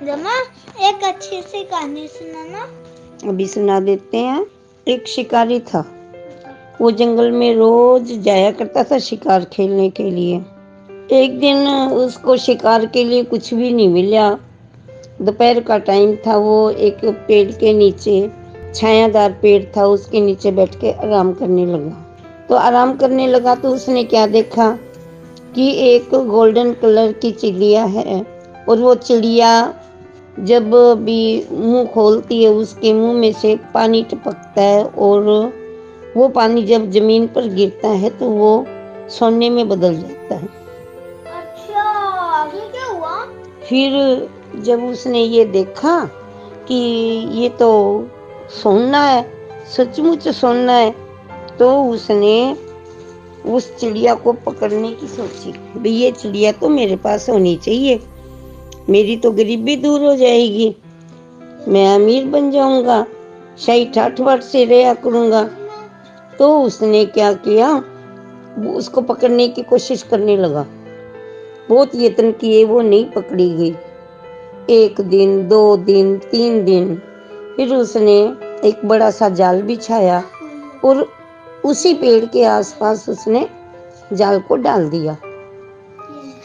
रमा, एक अच्छी सी कहानी सुनाना। अभी सुना देते हैं। एक शिकारी था। वो जंगल में रोज जाया करता था शिकार खेलने के लिए। एक दिन उसको शिकार के लिए कुछ भी नहीं मिला। दोपहर का टाइम था। वो एक पेड़ के नीचे, छायादार पेड़ था, उसके नीचे बैठ के आराम करने लगा। तो उसने क्या देखा कि एक गोल्डन कलर की चिड़िया है। और वो चिड़िया जब भी मुंह खोलती है उसके मुंह में से पानी टपकता है, और वो पानी जब जमीन पर गिरता है तो वो सोने में बदल जाता है। अच्छा, आगे क्या हुआ? फिर जब उसने ये देखा कि ये तो सोना है, सचमुच सोना है, तो उसने उस चिड़िया को पकड़ने की सोची। भाई ये चिड़िया तो मेरे पास होनी चाहिए, मेरी तो गरीबी दूर हो जाएगी, मैं अमीर बन जाऊंगा, शाही ठाठ बाट से रहा करूंगा। तो उसने क्या किया, उसको पकड़ने की कोशिश करने लगा। बहुत यत्न किए, वो नहीं पकड़ी गई। 1 दिन, 2 दिन, 3 दिन, फिर उसने एक बड़ा सा जाल बिछाया और उसी पेड़ के आसपास उसने जाल को डाल दिया।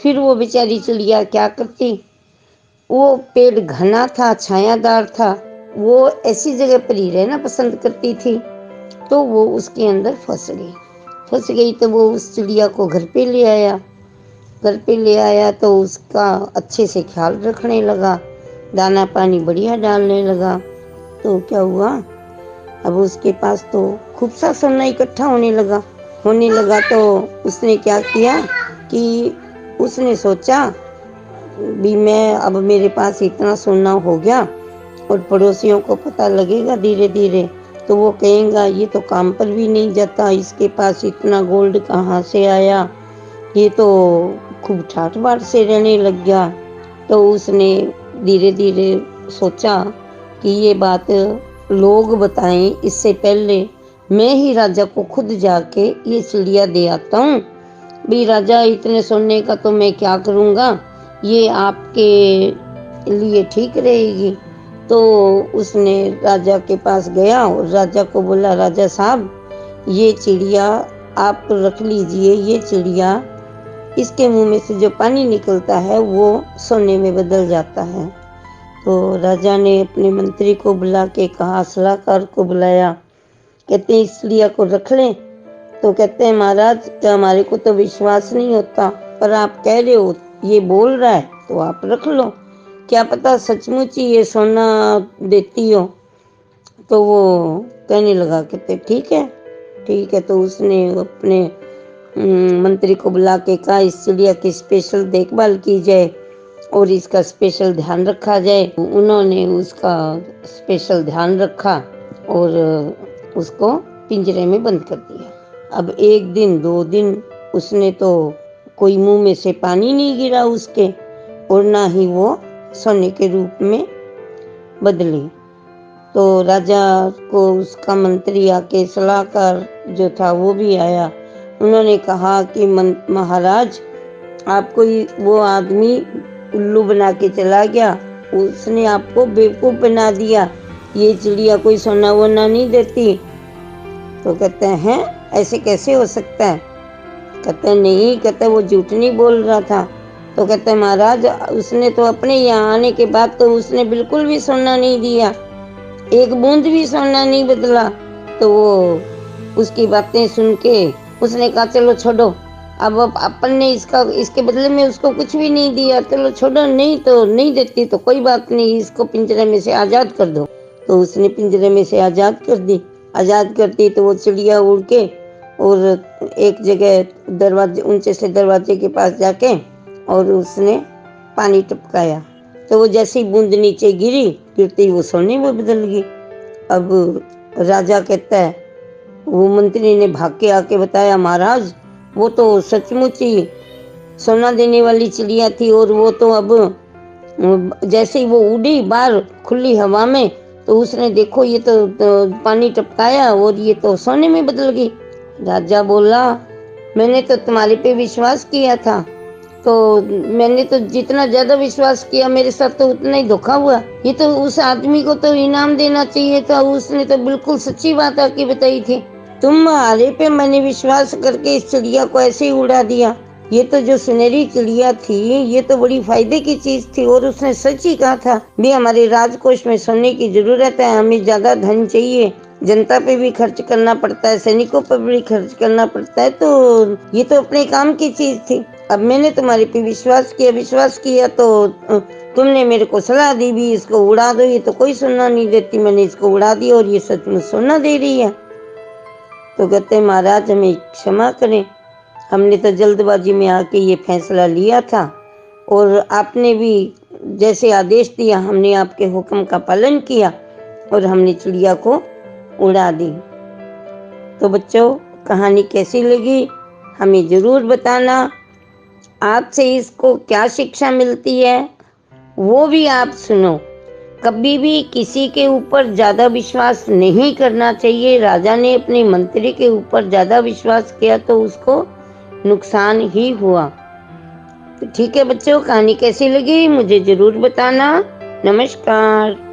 फिर वो बेचारी चिड़िया क्या करती, वो पेड़ घना था, छायादार था, वो ऐसी जगह पर ही रहना पसंद करती थी। तो वो उसके अंदर फंस गई। तो वो उस चिड़िया को घर पे ले आया तो उसका अच्छे से ख्याल रखने लगा, दाना पानी बढ़िया डालने लगा। तो क्या हुआ, अब उसके पास तो खूब सा सोना इकट्ठा होने लगा। तो उसने क्या किया कि उसने सोचा भी मैं, अब मेरे पास इतना सोना हो गया और पड़ोसियों को पता लगेगा धीरे धीरे, तो वो कहेगा ये तो काम पर भी नहीं जाता, इसके पास इतना गोल्ड कहाँ से आया, ये तो खूब ठाठ बाट से रहने लग गया। तो उसने धीरे धीरे सोचा कि ये बात लोग बताएं, इससे पहले मैं ही राजा को खुद जाके ये चिड़िया दे आता हूँ। भी राजा, इतने सोने का तो मैं क्या करूँगा, ये आपके लिए ठीक रहेगी। तो उसने राजा के पास गया और राजा को बोला, राजा साहब ये चिड़िया आप रख लीजिए, ये चिड़िया, इसके मुंह में से जो पानी निकलता है वो सोने में बदल जाता है। तो राजा ने अपने मंत्री को बुला के कहा, सलाहकार को बुलाया, कहते हैं इस चिड़िया को रख लें। तो कहते हैं महाराज, हमारे को तो विश्वास नहीं होता, पर आप कह रहे हो, ये बोल रहा है तो आप रख लो, क्या पता सचमुच ही ये सोना देती हो। तो वो कहने लगा, कहते ठीक है। तो उसने अपने मंत्री को बुला के कहा, इस चिड़िया की स्पेशल देखभाल की जाए और इसका स्पेशल ध्यान रखा जाए। उन्होंने उसका स्पेशल ध्यान रखा और उसको पिंजरे में बंद कर दिया। अब 1 दिन, 2 दिन उसने तो कोई मुंह में से पानी नहीं गिरा उसके, और ना ही वो सोने के रूप में बदली। तो राजा को उसका मंत्री आके, सलाहकार जो था वो भी आया। उन्होंने कहा कि महाराज, आपको वो आदमी उल्लू बना के चला गया, उसने आपको बेवकूफ बना दिया, ये चिड़िया कोई सोना वोना नहीं देती। तो कहते हैं ऐसे कैसे हो सकता है, कहते नहीं, कहते वो झूठ नहीं बोल रहा था। तो कहते महाराज, उसने तो अपने यहाँ आने के बाद तो उसने बिल्कुल भी सोना नहीं दिया, एक बूंद भी सोना नहीं बदला। तो वो उसकी बातें सुन के उसने कहा, चलो छोड़ो, अब अपन ने इसके बदले में उसको कुछ भी नहीं दिया, चलो छोड़ो, नहीं तो नहीं देती तो कोई बात नहीं, इसको पिंजरे में से आज़ाद कर दो। तो उसने पिंजरे में से आज़ाद करती तो वो चिड़िया उड़ के और एक जगह दरवाजे, ऊंचे से दरवाजे के पास जाके और उसने पानी टपकाया। तो वो जैसी बूंद नीचे गिरती वो सोने में बदल गई। अब राजा कहता है, वो मंत्री ने भाग के आके बताया, महाराज वो तो सचमुच ही सोना देने वाली चिड़िया थी, और वो तो अब जैसे ही वो उड़ी बाहर खुली हवा में, तो उसने देखो ये तो पानी टपकाया और ये तो सोने में बदल गई। राजा बोला, मैंने तो तुम्हारे पे विश्वास किया था, तो मैंने तो जितना ज्यादा विश्वास किया मेरे साथ तो उतना ही धोखा हुआ। ये तो उस आदमी को तो इनाम देना चाहिए था, उसने तो बिल्कुल सच्ची बात आके बताई थी। तुम्हारे पे मैंने विश्वास करके इस चिड़िया को ऐसे ही उड़ा दिया। ये तो जो सुनहरी चिड़िया थी ये तो बड़ी फायदे की चीज थी, और उसने सच ही कहा था भी हमारे राजकोष में सोने की जरूरत है, हमें ज्यादा धन चाहिए, जनता पे भी खर्च करना पड़ता है, सैनिकों पर भी खर्च करना पड़ता है, तो ये तो अपने काम की चीज थी। अब मैंने तुम्हारे पे विश्वास किया तो तुमने मेरे को सलाह दी भी इसको उड़ा दो, ये तो कोई सुनना नहीं देती, मैंने इसको उड़ा दिया और ये सचमुच सोना दे रही है। तो कहते महाराज हमें क्षमा करें, हमने तो जल्दबाजी में आके ये फैसला लिया था, और आपने भी जैसे आदेश दिया हमने आपके हुक्म का पालन किया और हमने चिड़िया को उड़ा दी। तो बच्चों कहानी कैसी लगी हमें ज़रूर बताना। आज से इसको क्या शिक्षा मिलती है वो भी आप सुनो। कभी भी किसी के ऊपर ज़्यादा विश्वास नहीं करना चाहिए। राजा ने अपने मंत्री के ऊपर ज़्यादा विश्वास किया तो उसको नुकसान ही हुआ। तो ठीक है बच्चों, कहानी कैसी लगी मुझे ज़रूर बताना। नमस्कार।